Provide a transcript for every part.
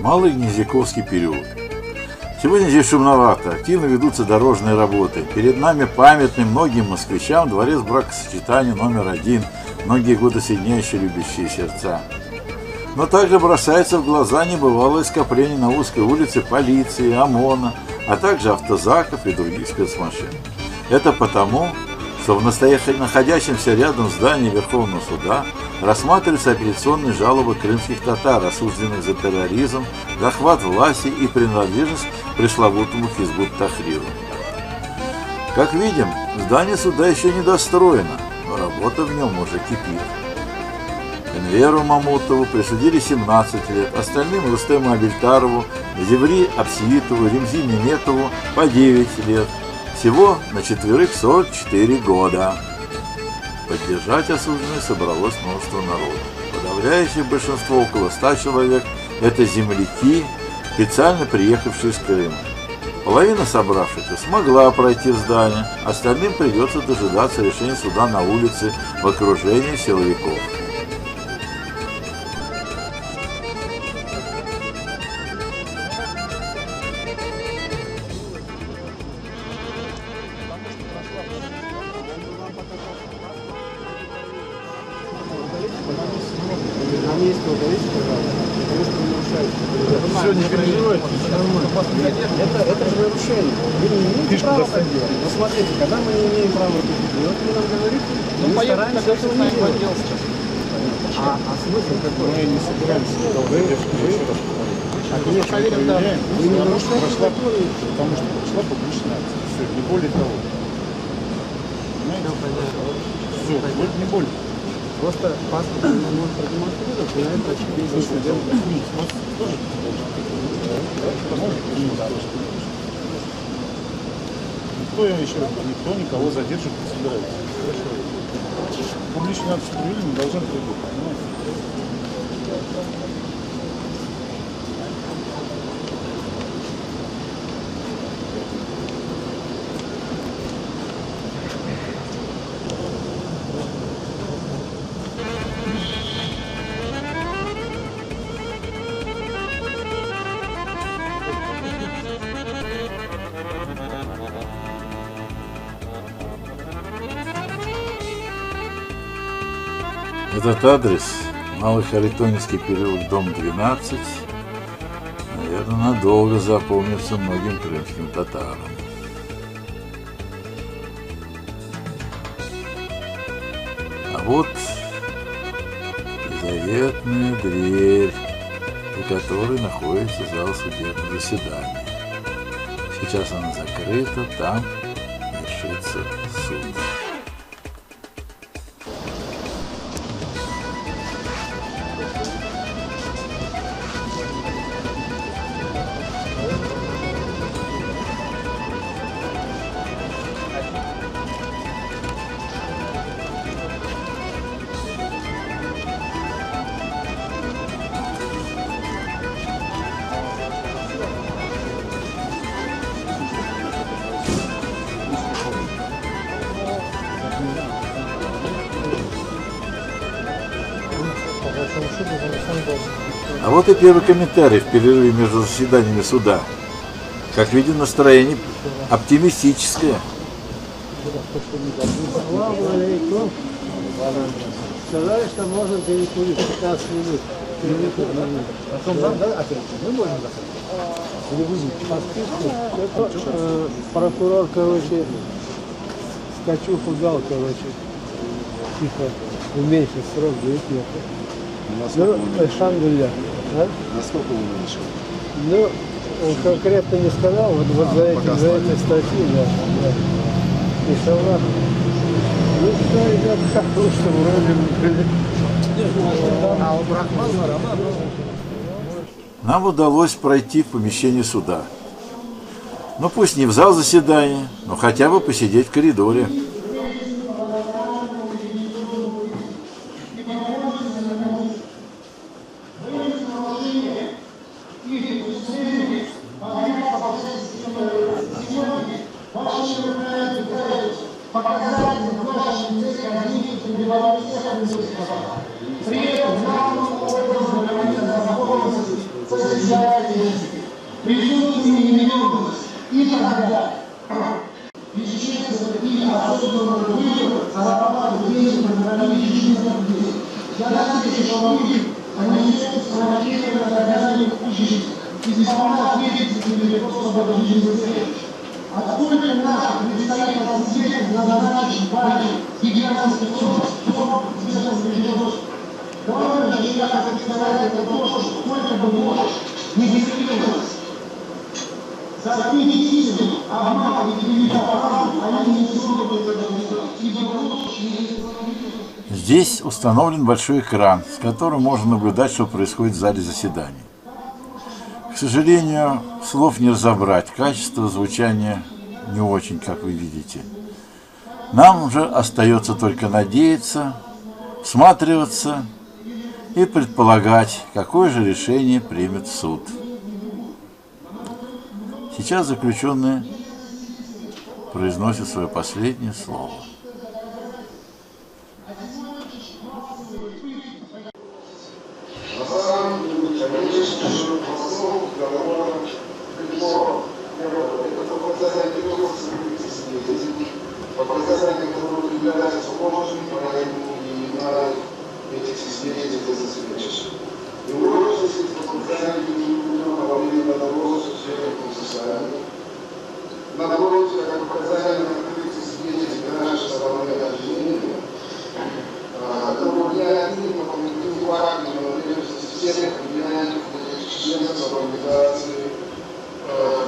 Малый Гнездяковский переулок. Сегодня здесь шумновато, активно ведутся дорожные работы. Перед нами памятный многим москвичам дворец бракосочетания номер 1, многие годы соединяющий любящие сердца. Но также бросается в глаза небывалое скопление на узкой улице полиции, ОМОНа, а также автозаков и других спецмашин. Это потому, что в находящемся рядом здании Верховного суда рассматриваются апелляционные жалобы крымских татар, осужденных за терроризм, захват власти и принадлежность к пресловутому Хизбут Тахриру. Как видим, здание суда еще не достроено, но работа в нем уже кипит. Энверу Мамутову присудили 17 лет, остальным Рустему Абельтарову, Зеври Апсиитову, Ремзи Неметову по 9 лет. Всего на 44 года. Поддержать осужденных собралось множество народа. Подавляющее большинство, около 100 человек, это земляки, специально приехавшие из Крыма. Половина собравшихся смогла пройти в здание, остальным придется дожидаться решения суда на улице в окружении силовиков. Все, не переживайте, это же нарушение. Вы не имеете права так делать. Но смотрите, когда мы не имеем права это делать, вы нам говорите, мы стараемся этого не делать. А смысл какой? Мы не собираемся продолжать, я еще раз проверяем. Вы не нарушаете закон, потому что прошла публичная акция. Все, не более того. Все, вот не более. Просто паспорт не может продемонстрировать, и на это очевидно. Никто, я еще раз говорю, никто никого задерживать не собирается. Публичную акцию провели, мы должны прийти, понимаете? Этот адрес, Малый Харитоневский переулок, дом 12, наверное, надолго запомнится многим крымским татарам. А вот и заветная дверь, за которой находится зал судебного заседания. Сейчас она закрыта, там вершится суд. А вот и первый комментарий в перерыве между заседаниями суда. Как видим, настроение оптимистическое. Сказали, что можно перекурить 15 минут. Потом нам, да, опять мы можем заходить? Или вызвать по списку. Прокурор, короче, Скачуху дал, короче, тихо уменьшить срок до эффекта. Ну, Шангуля. Насколько вы решили? Ну, он конкретно не сказал, вот за эти статьи, да. И салат. Ну, что, ребят, хорошо, вроде. А у Брахмана Роман. Нам удалось пройти в помещение суда. Ну, пусть не в зал заседания, но хотя бы посидеть в коридоре. При этом главным образом говорится о законности состоятельности, присутствие невиновность и так далее. Исчезли и особенно выбор зарабатывать деньги на границе людей. Я надеюсь, что вы нанесете справедливое наказание жизни и исполнять ответственности просто жизни. Откуда наших предстоит ответить на задачи вашей гигантской Главное, что я как представляю, это то, что сколько бы можешь не действовалось. Закрыть истину, обман и клевета, они не сумеют Здесь установлен большой экран, с которым можно наблюдать, что происходит в зале заседаний. К сожалению, слов не разобрать, качество звучания не очень, как вы видите. Нам уже остается только надеяться, всматриваться и предполагать, какое же решение примет суд. Сейчас заключенный произносит свое последнее слово. Показания, которые являются ложными, этих свидетелей засвидетельствуют. И уложились эти показания во время допроса в сфере социальной. Наоборот, как показания открытых свидетелей нашей стороны обвинения, которые не одни по коллективу фактами, но всех обвиняемых членов организации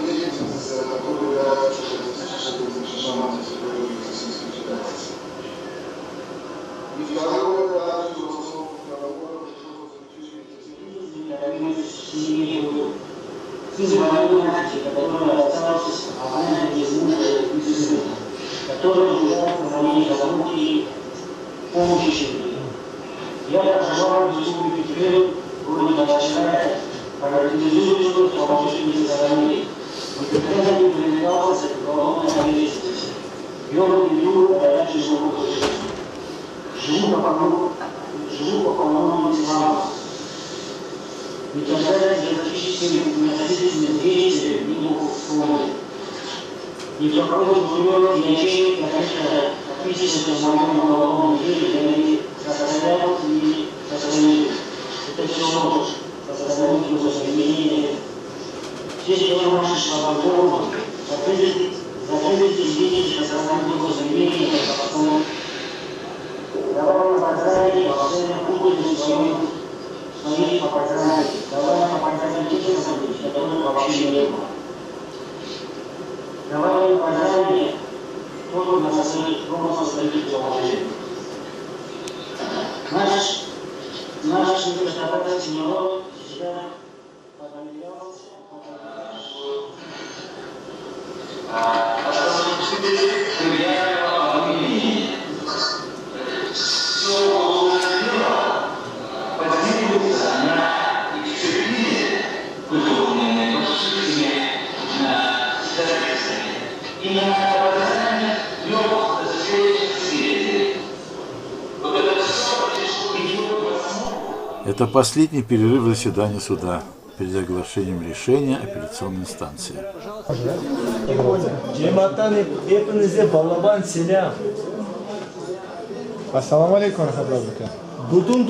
деятельности, которые являются защищенными Российской Федерации. И второе, также который остался абонентом без мужа и сына, который нуждается в моей заботе и помощи семьи. Я проживаю в республике Крым, городе Новочеркасске, характеризующую помощниками страны. Никогда не привлекался к уголовной ответственности. Вел веду горячую живую жизнь. Живу по полному исламу. Никогда диагностическими методическими действиями не могу вспомнить. И в какой-то период ячеек, конечно, описывается в моем уголовном деле, они составляют и составляют. Это все ложь, составляют его изменения. Все дело наши свободно, закрыть изменения, составляют его изменения, как потом. Давай показания, постоянно путать своих показаний, давай показания тех событий, которых вообще не было. Давай показания, кто на состоит положение. Наш недостаточный народ всегда подвергался. Это последний перерыв заседания суда перед оглашением решения апелляционной инстанции. Ассаламу алейкум, рахматуллахи. Bütün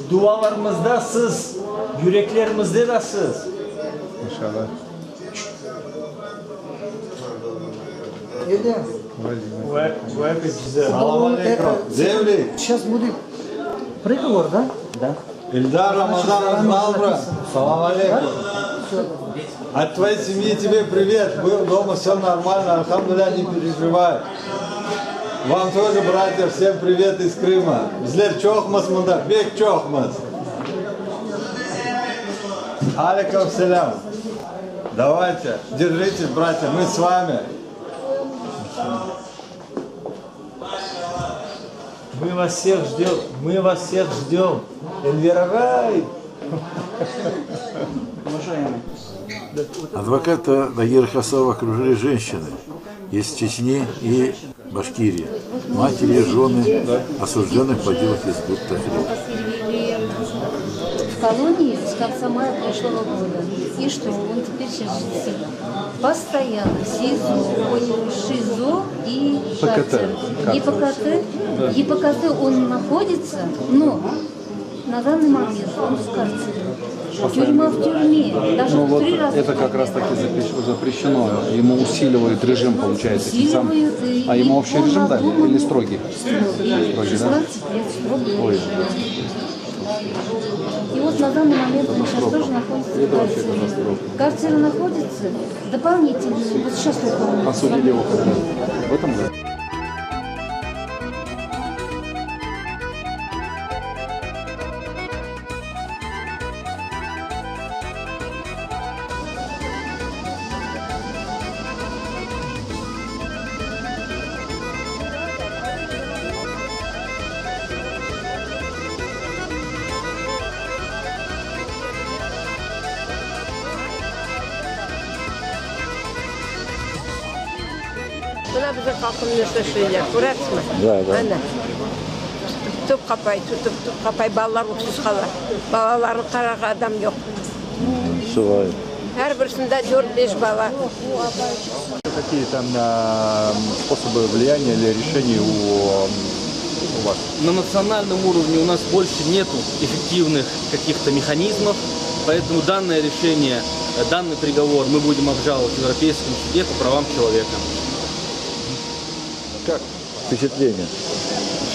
dualarımızda siz, yüreklerimizde de siz. İnşallah. Земли. Сейчас будет приговор, да? Да. Ильдар Рамазан Малбра. Салам алейкум. От твоей семьи тебе привет. Был дома, все нормально. Алхамдулилля, не переживай. Вам тоже, братья, всем привет из Крыма. Злер чохмас мунда, бег чохмас. Алейкум салям. Давайте, держитесь, братья, мы с вами. Мы вас всех ждем. Эльвирагай. Адвоката Дагира Хасова окружили женщины из Чечни и Башкирии, матери и жены осужденных по делу Хизбут Тахрир. В колонии, с конца мая прошлого года. И что? Он теперь сейчас сидит постоянно в ШИЗО и карцер. ЕПКТ он находится, но на данный момент он в карцере. Тюрьма в тюрьме. Даже Ну, в вот 3 раза. это как раз таки запрещено. Ему усиливает режим, получается. Усиливает, А ему вообще он режим дали? надуман. Или строгий? Строгий, 16 да? лет строгий Ой. режим. И вот на данный момент он сейчас тоже находится в карцере. В карцере находится дополнительно. Вот сейчас только он. Осудили его когда? В этом году? Buna bize kalkınmıştı şöyle, uğraşma. Ana. Tutup kapay, ballar uksuz kalır. Balaların karağı adam yok. Her birisinde 4-5 bala. Какие там способы влияния или решений у вас? На национальном уровне у нас больше нету эффективных каких-то механизмов, поэтому данное решение, данный приговор мы будем обжаловать в Европейском суде по правам человека. Как впечатление?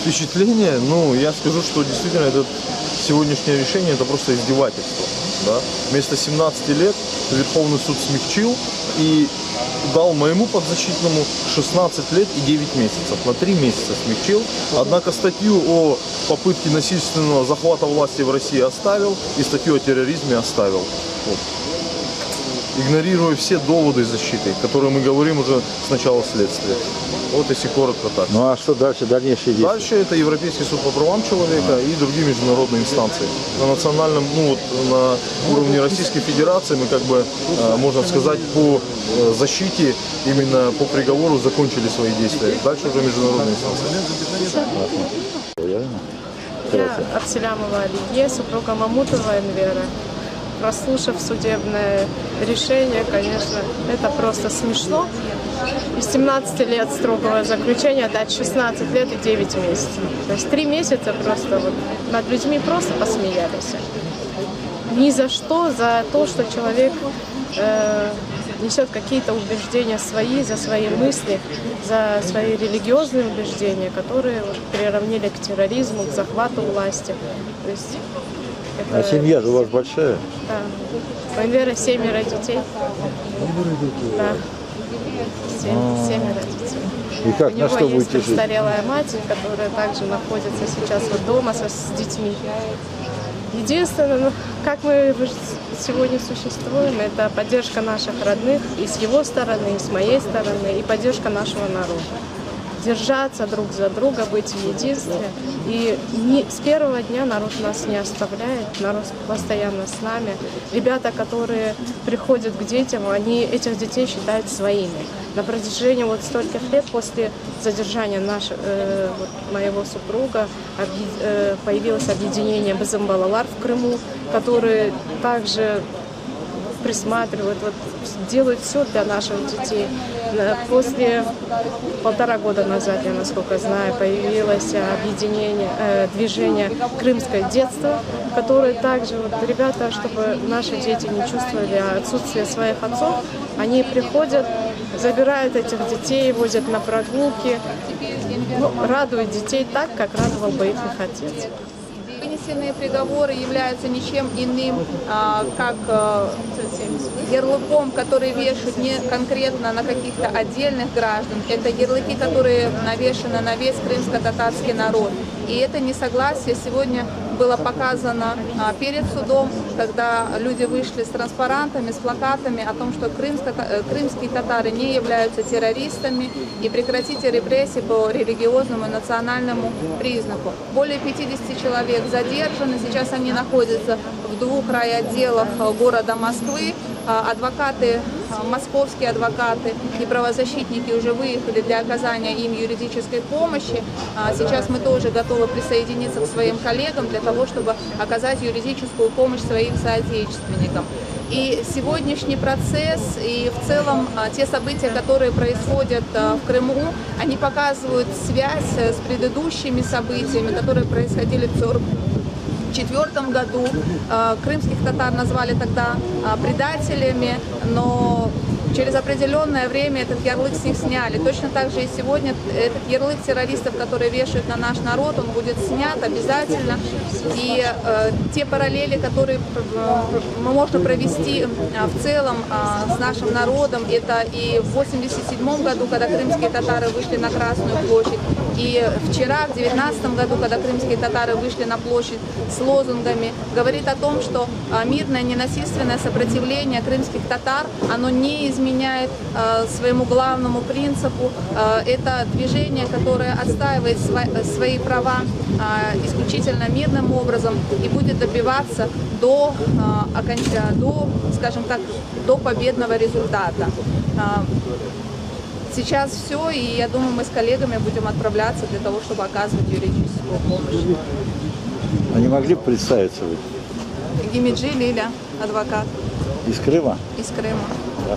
Впечатление, ну, я скажу, что действительно это сегодняшнее решение это просто издевательство. Да? Вместо 17 лет Верховный суд смягчил и дал моему подзащитному 16 лет и 9 месяцев. На 3 месяца смягчил. Однако статью о попытке насильственного захвата власти в России оставил и статью о терроризме оставил. Вот. Игнорируя все доводы защиты, которые мы говорим уже с начала следствия. Вот если коротко так. Ну а что дальше, дальнейшие действия? Дальше это Европейский суд по правам человека и другие международные инстанции. На национальном, ну вот на уровне Российской Федерации мы как бы, можно сказать, по защите, именно по приговору закончили свои действия. Дальше уже международные инстанции. Я Абселямова Алие, супруга Мамутова Энвера. Прослушав судебное решение, конечно, это просто смешно. Из 17 лет строгого заключения дать 16 лет и 9 месяцев. То есть 3 месяца просто вот над людьми просто посмеялись. Ни за что, за то, что человек несет какие-то убеждения свои, за свои мысли, за свои религиозные убеждения, которые вот приравнили к терроризму, к захвату власти. То есть А семья же у вас большая? Да. У Энвера 7 детей. Да. 7 детей. И как, у на него что есть будете жить? престарелая мать, которая также находится сейчас вот дома с детьми. Единственное, ну, как мы сегодня существуем, это поддержка наших родных и с его стороны, и с моей стороны, и поддержка нашего народа. Держаться друг за друга, быть в единстве. И с первого дня народ нас не оставляет, народ постоянно с нами. Ребята, которые приходят к детям, они этих детей считают своими. На протяжении вот стольких лет после задержания моего супруга появилось объединение Бызым-Балалар в Крыму, которые также присматривают, вот, делают все для наших детей. После 1,5 года назад, я насколько знаю, появилось движение «Крымское детство», которое также, вот, ребята, чтобы наши дети не чувствовали отсутствие своих отцов, они приходят, забирают этих детей, возят на прогулки, ну, радуют детей так, как радовал бы их отец. Вынесенные приговоры являются ничем иным, как ярлыком, который вешают не конкретно на каких-то отдельных граждан. Это ярлыки, которые навешаны на весь крымско-татарский народ. И это несогласие сегодня было показано перед судом, когда люди вышли с транспарантами, с плакатами о том, что крымские татары не являются террористами и прекратите репрессии по религиозному и национальному признаку. Более 50 человек задержаны, сейчас они находятся в 2 райотделах города Москвы. Адвокаты московские адвокаты и правозащитники уже выехали для оказания им юридической помощи. Сейчас мы тоже готовы присоединиться к своим коллегам для того, чтобы оказать юридическую помощь своим соотечественникам. И сегодняшний процесс и в целом те события, которые происходят в Крыму, они показывают связь с предыдущими событиями, которые происходили в 1944 году. Крымских татар назвали тогда предателями, но через определенное время этот ярлык с них сняли. Точно так же и сегодня этот ярлык террористов, которые вешают на наш народ, он будет снят обязательно. И те параллели, которые можно провести в целом с нашим народом, это и в 1987 году, когда крымские татары вышли на Красную площадь, и вчера, в 2019 году, когда крымские татары вышли на площадь с лозунгами, говорит о том, что мирное, ненасильственное сопротивление крымских татар, оно не изменяет своему главному принципу. Это движение, которое отстаивает свои права исключительно мирным образом и будет добиваться до, скажем так, до победного результата. Сейчас все, и я думаю, мы с коллегами будем отправляться для того, чтобы оказывать юридическую помощь. А не могли бы представиться вы? Гимиджи Лиля, адвокат. Из Крыма? Из Крыма. Да.